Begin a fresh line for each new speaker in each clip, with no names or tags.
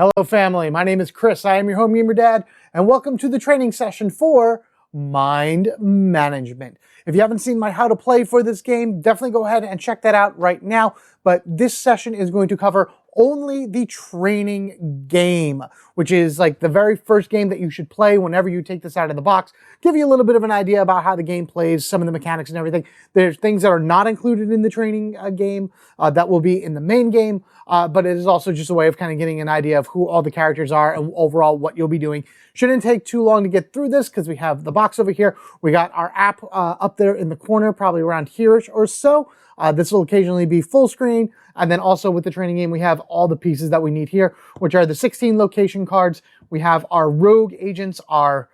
Hello family, my name is Chris, I am your home gamer dad, and welcome to the training session for Mind Management. If you haven't seen my how to play for this game, definitely go ahead and check that out right now, but this session is going to cover only the training game, which is like the very first game that you should play whenever you take this out of the box. Give you a little bit of an idea about how the game plays, some of the mechanics and everything. There's things that are not included in the training game that will be in the main game, but it is also just a way of kind of getting an idea of who all the characters are and overall what you'll be doing. Shouldn't take too long to get through this because we have the box over here. We got our app up there in the corner, probably around here-ish or so. This will occasionally be full screen. And then also with the training game, we have all the pieces that we need here, which are the 16 location cards. We have our rogue agents, our,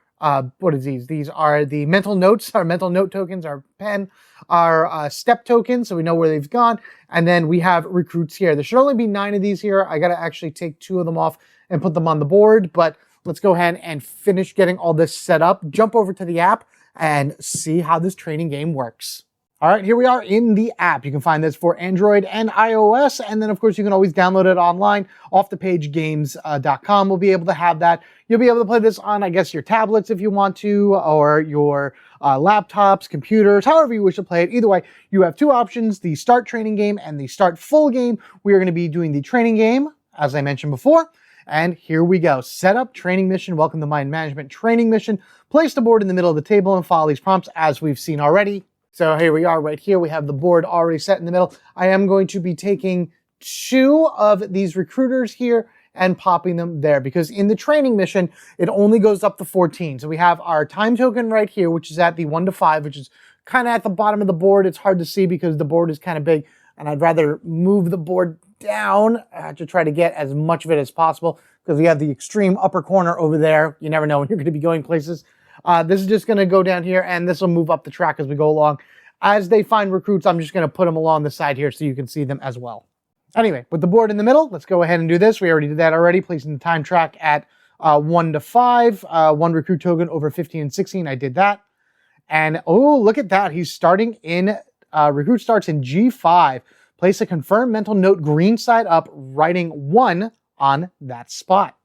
what is these? These are the mental notes, our mental note tokens, our pen, our step tokens, so we know where they've gone. And then we have recruits here. There should only be 9 of these here. I got to actually take 2 of them off and put them on the board, but let's go ahead and finish getting all this set up, jump over to the app and see how this training game works. All right, here we are in the app. You can find this for Android and iOS. And then, of course, you can always download it online. Offthepagegames.com will be able to have that. You'll be able to play this on, I guess, your tablets if you want to, or your laptops, computers, however you wish to play it. Either way, you have 2 options, the Start Training Game and the Start Full Game. We are going to be doing the training game, as I mentioned before. And here we go. Setup, training mission, welcome to Mind Management training mission. Place the board in the middle of the table and follow these prompts as we've seen already. So here we are right here. We have the board already set in the middle. I am going to be taking 2 of these recruiters here and popping them there because in the training mission, it only goes up to 14. So we have our time token right here, which is at the 1 to 5, which is kind of at the bottom of the board. It's hard to see because the board is kind of big and I'd rather move the board down to try to get as much of it as possible because we have the extreme upper corner over there. You never know when you're going to be going places. This is just going to go down here and this will move up the track as we go along. As they find recruits, I'm just going to put them along the side here so you can see them as well. Anyway, with the board in the middle, let's go ahead and do this. We already did that already, placing the time track at 1 to 5, 1 recruit token over 15 and 16. I did that. And oh, look at that. He's starting in, recruit starts in G5. Place a confirmed mental note green side up, writing 1 on that spot.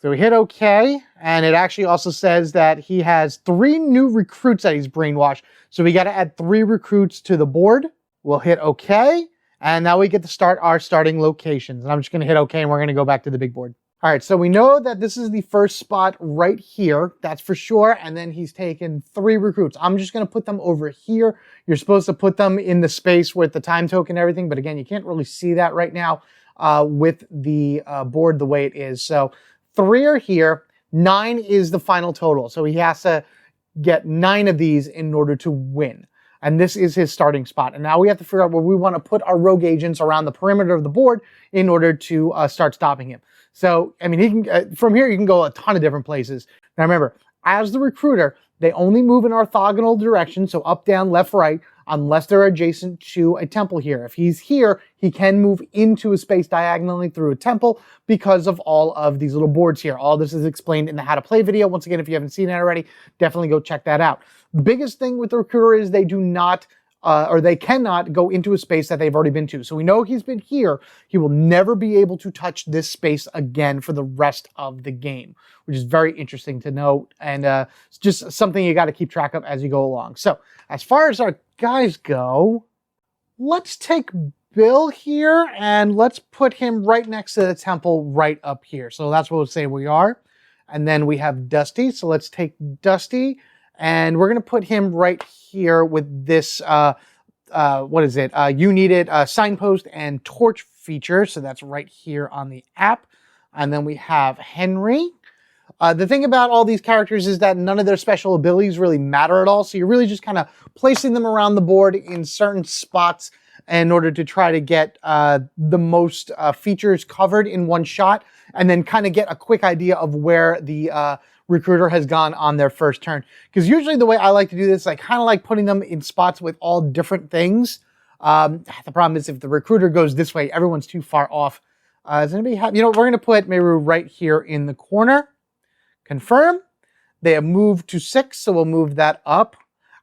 So we hit OK, and it actually also says that he has 3 new recruits that he's brainwashed. So we got to add 3 recruits to the board. We'll hit OK, and now we get to start our starting locations. And I'm just going to hit OK, and we're going to go back to the big board. All right, so we know that this is the first spot right here. That's for sure. And then he's taken 3 recruits. I'm just going to put them over here. You're supposed to put them in the space with the time token and everything. But again, you can't really see that right now with the board the way it is. So 3 are here, 9 is the final total. So he has to get 9 of these in order to win. And this is his starting spot. And now we have to figure out where we want to put our rogue agents around the perimeter of the board in order to start stopping him. So, I mean, he can from here, you can go a ton of different places. Now remember, as the recruiter, they only move in orthogonal direction, so up, down, left, right, unless they're adjacent to a temple here. If he's here, he can move into a space diagonally through a temple because of all of these little boards here. All this is explained in the how to play video. Once again, if you haven't seen it already, definitely go check that out. The biggest thing with the recruiter is they do not or they cannot go into a space that they've already been to. So we know he's been here. He will never be able to touch this space again for the rest of the game, which is very interesting to note. And it's just something you got to keep track of as you go along. So as far as our guys go, let's take Bill here and let's put him right next to the temple right up here. So that's what we'll say we are. And then we have Dusty. So let's take Dusty. And we're going to put him right here with this, what is it? You needed a signpost and torch feature. So that's right here on the app. And then we have Henry. The thing about all these characters is that none of their special abilities really matter at all. So you're really just kind of placing them around the board in certain spots in order to try to get the most features covered in one shot. And then kind of get a quick idea of where the recruiter has gone on their first turn. Because usually the way I like to do this, I kind of like putting them in spots with all different things. The problem is if the recruiter goes this way, everyone's too far off. Does anybody have, you know, we're going to put maybe right here in the corner. Confirm. They have moved to 6, so we'll move that up.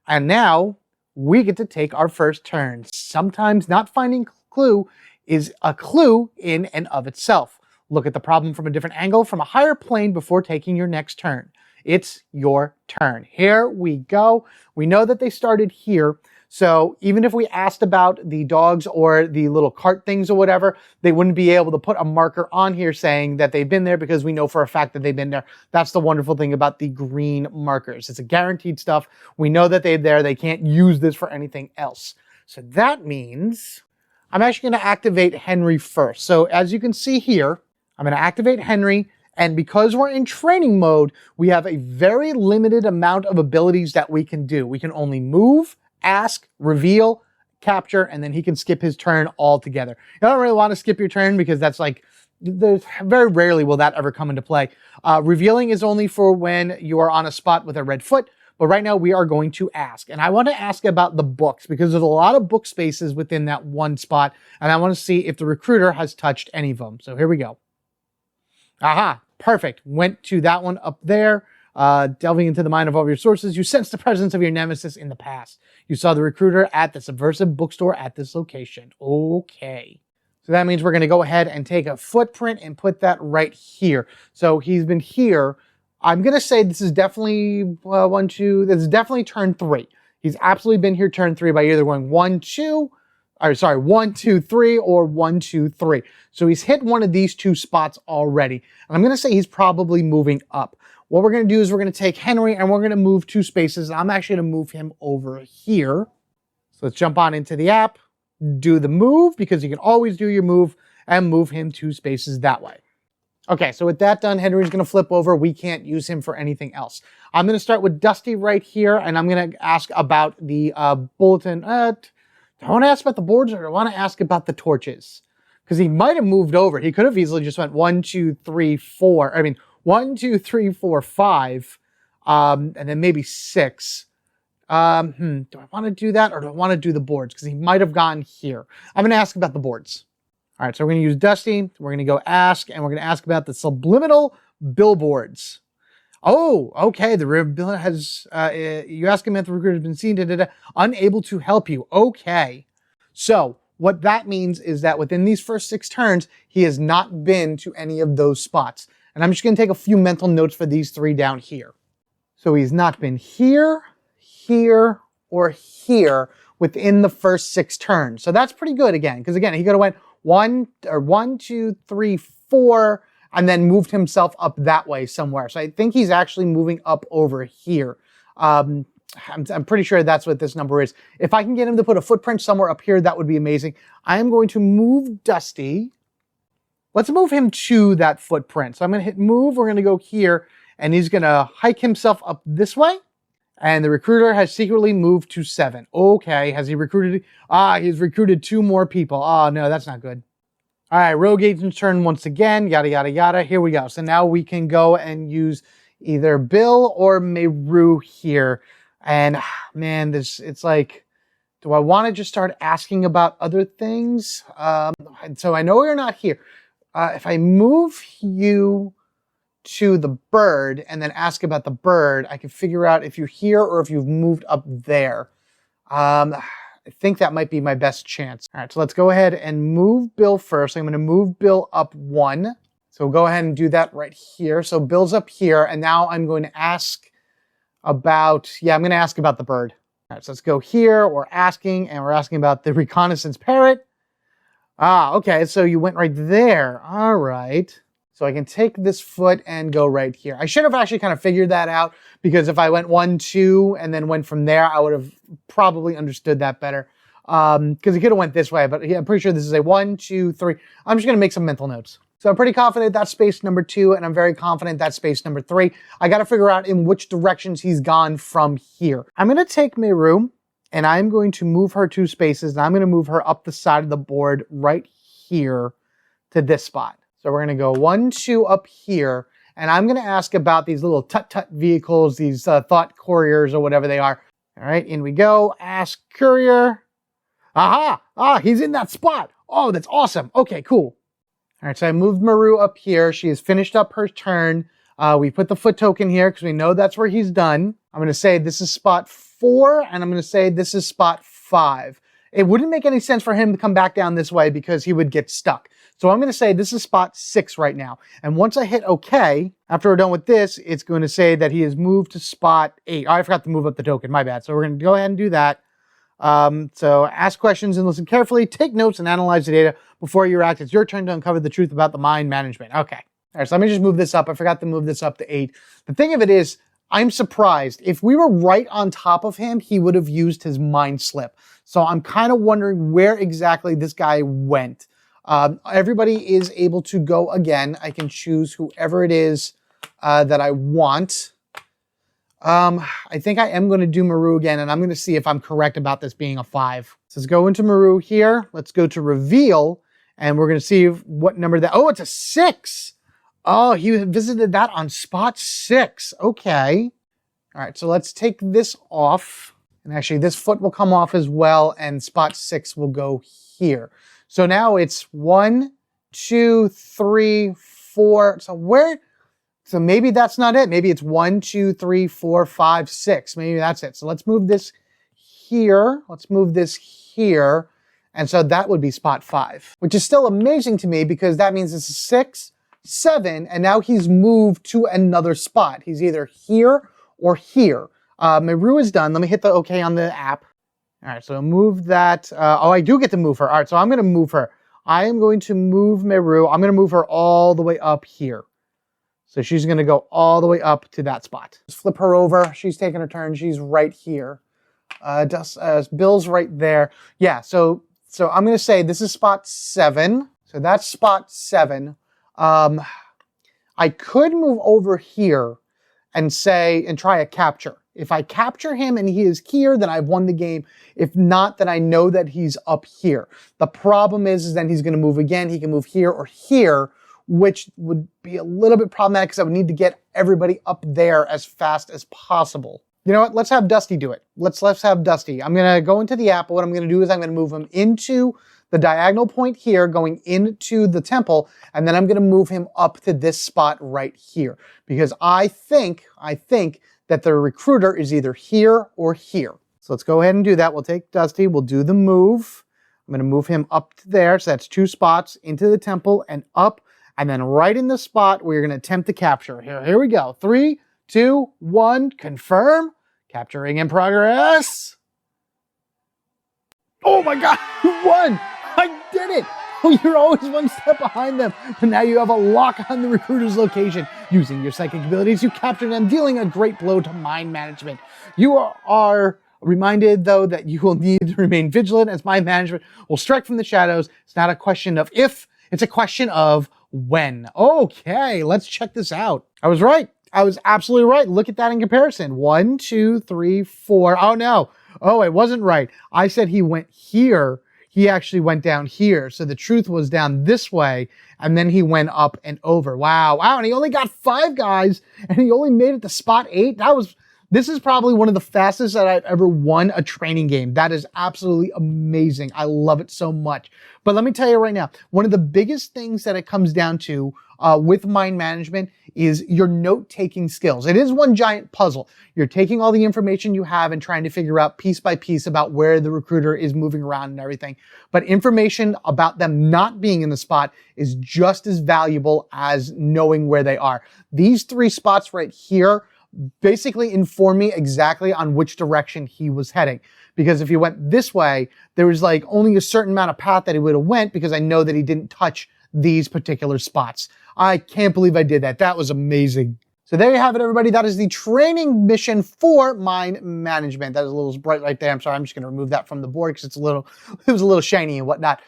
And now we get to take our first turn. Sometimes not finding clue is a clue in and of itself. Look at the problem from a different angle, from a higher plane before taking your next turn. It's your turn. Here we go. We know that they started here. So even if we asked about the dogs or the little cart things or whatever, they wouldn't be able to put a marker on here saying that they've been there because we know for a fact that they've been there. That's the wonderful thing about the green markers. It's a guaranteed stuff. We know that they're there. They can't use this for anything else. So that means I'm actually going to activate Henry first. So as you can see here, I'm going to activate Henry. And because we're in training mode, we have a very limited amount of abilities that we can do. We can only move, ask, reveal, capture, and then he can skip his turn altogether. You don't really want to skip your turn because that's like, very rarely will that ever come into play. Revealing is only for when you are on a spot with a red foot, but right now we are going to ask. And I want to ask about the books because there's a lot of book spaces within that one spot, and I want to see if the recruiter has touched any of them. So here we go. Aha, perfect. Went to that one up there. Delving into the mind of all your sources, you sense the presence of your nemesis in the past. You saw the recruiter at the subversive bookstore at this location. Okay. So that means we're going to go ahead and take a footprint and put that right here. So he's been here. I'm going to say this is definitely this is definitely turn 3. He's absolutely been here turn 3 by either going 1, 2, 1, 2, 3 or 1, 2, 3. So he's hit one of these two spots already. And I'm going to say he's probably moving up. What we're going to do is we're going to take Henry and we're going to move 2 spaces. I'm actually going to move him over here. So let's jump on into the app, do the move because you can always do your move and move him 2 spaces that way. Okay, so with that done, Henry's going to flip over. We can't use him for anything else. I'm going to start with Dusty right here and I'm going to ask about the bulletin. Do I want to ask about the boards or do I want to ask about the torches? Because he might have moved over. He could have easily just went 1, 2, 3, 4. I mean, 1, 2, 3, 4, 5, and then maybe 6. Do I want to do that or do I want to do the boards? Because he might have gone here. I'm going to ask about the boards. All right, so we're going to use Dusty. We're going to go ask, and we're going to ask about the subliminal billboards. Oh, okay. The recruiter has, you ask him if the recruiter has been seen, unable to help you. Okay. So what that means is that within these first 6 turns, he has not been to any of those spots. And I'm just going to take a few mental notes for these 3 down here. So he's not been here, here, or here within the first 6 turns. So that's pretty good again. Because again, he could have went 1, 2, 3, 4, and then moved himself up that way somewhere. So I think he's actually moving up over here. I'm pretty sure that's what this number is. If I can get him to put a footprint somewhere up here, that would be amazing. I am going to move Dusty. Let's move him to that footprint. So I'm going to hit move. We're going to go here, and he's going to hike himself up this way. And the recruiter has secretly moved to 7. Okay, has he recruited? He's recruited 2 more people. Oh, no, that's not good. All right, Rogue Agent's turn once again, yada, yada, yada. Here we go. So now we can go and use either Bill or Meru here. And man, it's like, do I want to just start asking about other things? So I know you're not here. If I move you to the bird and then ask about the bird, I can figure out if you're here or if you've moved up there. I think that might be my best chance. All right, so let's go ahead and move Bill first. I'm going to move Bill up 1. So we'll go ahead and do that right here. So Bill's up here, and now I'm going to ask about, I'm going to ask about the bird. All right, so let's go here. We're asking, and we're asking about the reconnaissance parrot. Okay, so you went right there. All right. So I can take this foot and go right here. I should have actually kind of figured that out because if I went 1, 2, and then went from there, I would have probably understood that better. Because it could have went this way, but I'm pretty sure this is a 1, 2, 3. I'm just going to make some mental notes. So I'm pretty confident that's space number 2, and I'm very confident that's space number 3. I got to figure out in which directions he's gone from here. I'm going to take Meru, and I'm going to move her 2 spaces, and I'm going to move her up the side of the board right here to this spot. So we're going to go 1, 2 up here, and I'm going to ask about these little tut-tut vehicles, these thought couriers or whatever they are. All right, in we go. Ask courier. Aha! He's in that spot. Oh, that's awesome. Okay, cool. All right, so I moved Meru up here. She has finished up her turn. We put the foot token here because we know that's where he's done. I'm going to say this is spot 4, and I'm going to say this is spot 5. It wouldn't make any sense for him to come back down this way because he would get stuck. So I'm going to say this is spot 6 right now. And once I hit OK, after we're done with this, it's going to say that he has moved to spot 8. Oh, I forgot to move up the token. My bad. So we're going to go ahead and do that. So ask questions and listen carefully. Take notes and analyze the data before you react. It's your turn to uncover the truth about the mind management. Okay. All right, so let me just move this up. I forgot to move this up to 8. The thing of it is, I'm surprised. If we were right on top of him, he would have used his mind slip. So I'm kind of wondering where exactly this guy went. Everybody is able to go again. I can choose whoever it is that I want. I think I am going to do Maru again, and I'm going to see if I'm correct about this being a 5. So let's go into Maru here. Let's go to reveal, and we're going to see what number that. Oh, it's a 6. Oh, he visited that on spot 6. Okay. All right, so let's take this off. And actually, this foot will come off as well, and spot 6 will go here. So now it's 1, 2, 3, 4. So maybe that's not it. Maybe it's 1, 2, 3, 4, 5, 6. Maybe that's it. So let's move this here. Let's move this here. And so that would be spot 5, which is still amazing to me because that means this is 6, 7, and now he's moved to another spot. He's either here or here. Maru is done. Let me hit the OK on the app. All right, so move that. Oh, I do get to move her. All right, so I'm going to move her. I am going to move Maru. I'm going to move her all the way up here. So she's going to go all the way up to that spot. Just flip her over. She's taking her turn. She's right here. Bill's right there. Yeah, so I'm going to say this is spot 7. So that's spot 7. I could move over here and try a capture. If I capture him and he is here, then I've won the game. If not, then I know that he's up here. The problem is then he's going to move again. He can move here or here, which would be a little bit problematic because I would need to get everybody up there as fast as possible. You know what? Let's have Dusty do it. Let's have Dusty. I'm going to go into the app. What I'm going to do is I'm going to move him into the diagonal point here, going into the temple, and then I'm going to move him up to this spot right here because I think that the recruiter is either here or here. So let's go ahead and do that. We'll take Dusty. We'll do the move. I'm going to move him up to there. So that's 2 spots into the temple and up, and then right in the spot where you're going to attempt to capture. Here we go. 3, 2, 1, confirm. Capturing in progress. Oh my God, you won! I did it! Oh, you're always 1 step behind them, but now you have a lock on the recruiter's location. Using your psychic abilities, you capture them, dealing a great blow to mind management. You are reminded, though, that you will need to remain vigilant as mind management will strike from the shadows. It's not a question of if, it's a question of when. Okay, let's check this out. I was right. I was absolutely right. Look at that in comparison. 1, 2, 3, 4. Oh, no. Oh, it wasn't right. I said he went here. He actually went down here. So the truth was down this way, and then he went up and over. Wow. Wow. And he only got 5 guys, and he only made it to spot 8. This is probably one of the fastest that I've ever won a training game. That is absolutely amazing. I love it so much. But let me tell you right now, one of the biggest things that it comes down to with mind management is your note-taking skills. It is one giant puzzle. You're taking all the information you have and trying to figure out piece by piece about where the recruiter is moving around and everything. But information about them not being in the spot is just as valuable as knowing where they are. These 3 spots right here basically inform me exactly on which direction he was heading. Because if he went this way, there was like only a certain amount of path that he would have went because I know that he didn't touch these particular spots. I can't believe I did that. That was amazing. So there you have it, everybody. That is the training mission for mind management. That is a little bright right there. I'm sorry, I'm just going to remove that from the board because it was a little shiny and whatnot.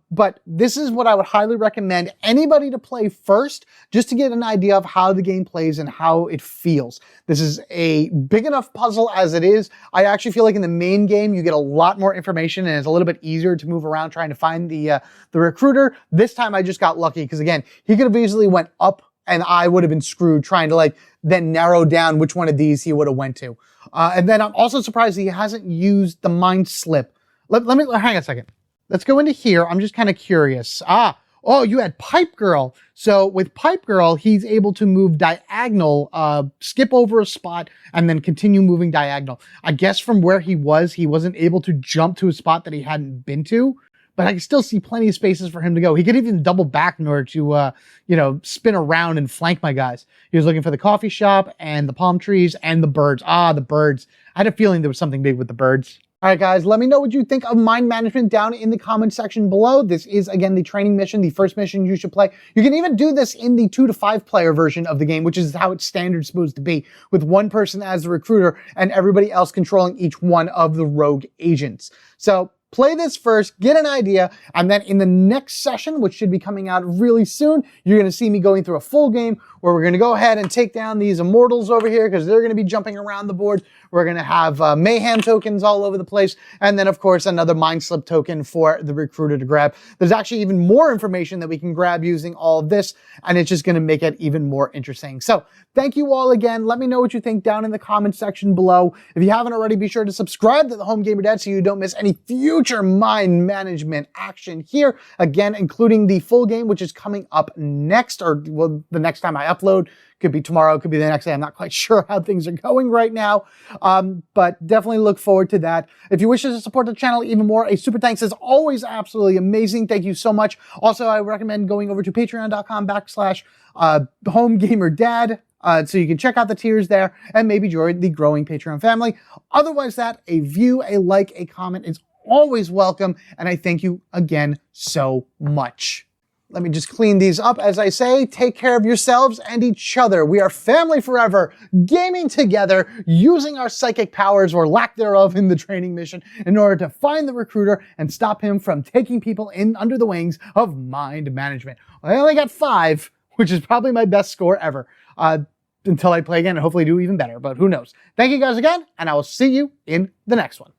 But this is what I would highly recommend anybody to play first, just to get an idea of how the game plays and how it feels. This is a big enough puzzle as it is. I actually feel like in the main game, you get a lot more information and it's a little bit easier to move around trying to find the recruiter. This time I just got lucky because again, he could have easily went up and I would have been screwed trying to then narrow down which one of these he would have went to. And then I'm also surprised he hasn't used the mind slip. Let me, hang on a second. Let's go into here. I'm just kind of curious. Oh, you had Pipe Girl. So with Pipe Girl, he's able to move diagonal, skip over a spot, and then continue moving diagonal. I guess from where he wasn't able to jump to a spot that he hadn't been to. but I can still see plenty of spaces for him to go. He could even double back in order to, spin around and flank my guys. He was looking for the coffee shop and the palm trees and the birds. Ah, the birds. I had a feeling there was something big with the birds. All right, guys, let me know what you think of mind management down in the comment section below. This is, again, the training mission, the first mission you should play. You can even do this in the 2 to 5 player version of the game, which is how it's standard supposed to be, with one person as the recruiter and everybody else controlling each one of the rogue agents. So play this first, get an idea, and then in the next session, which should be coming out really soon, you're going to see me going through a full game where we're going to go ahead and take down these Immortals over here because they're going to be jumping around the board. We're going to have mayhem tokens all over the place, and then, of course, another mind slip token for the recruiter to grab. There's actually even more information that we can grab using all of this, and it's just going to make it even more interesting. So thank you all again. Let me know what you think down in the comment section below. If you haven't already, be sure to subscribe to the Home Gamer Dad so you don't miss any future mind management action here. Again, including the full game, which is coming up next, or well, the next time I upload. Could be tomorrow, could be the next day. I'm not quite sure how things are going right now, but definitely look forward to that. If you wish to support the channel even more, a super thanks is always absolutely amazing. Thank you so much. Also, I recommend going over to patreon.com/HomeGamerDad. So you can check out the tiers there and maybe join the growing Patreon family. Otherwise, a view, a like, a comment is always welcome. And I thank you again so much. Let me just clean these up. As I say, take care of yourselves and each other. We are family forever, gaming together, using our psychic powers or lack thereof in the training mission in order to find the recruiter and stop him from taking people in under the wings of mind management. I only got 5, which is probably my best score ever. Until I play again and hopefully do even better, but who knows. Thank you guys again, and I will see you in the next one.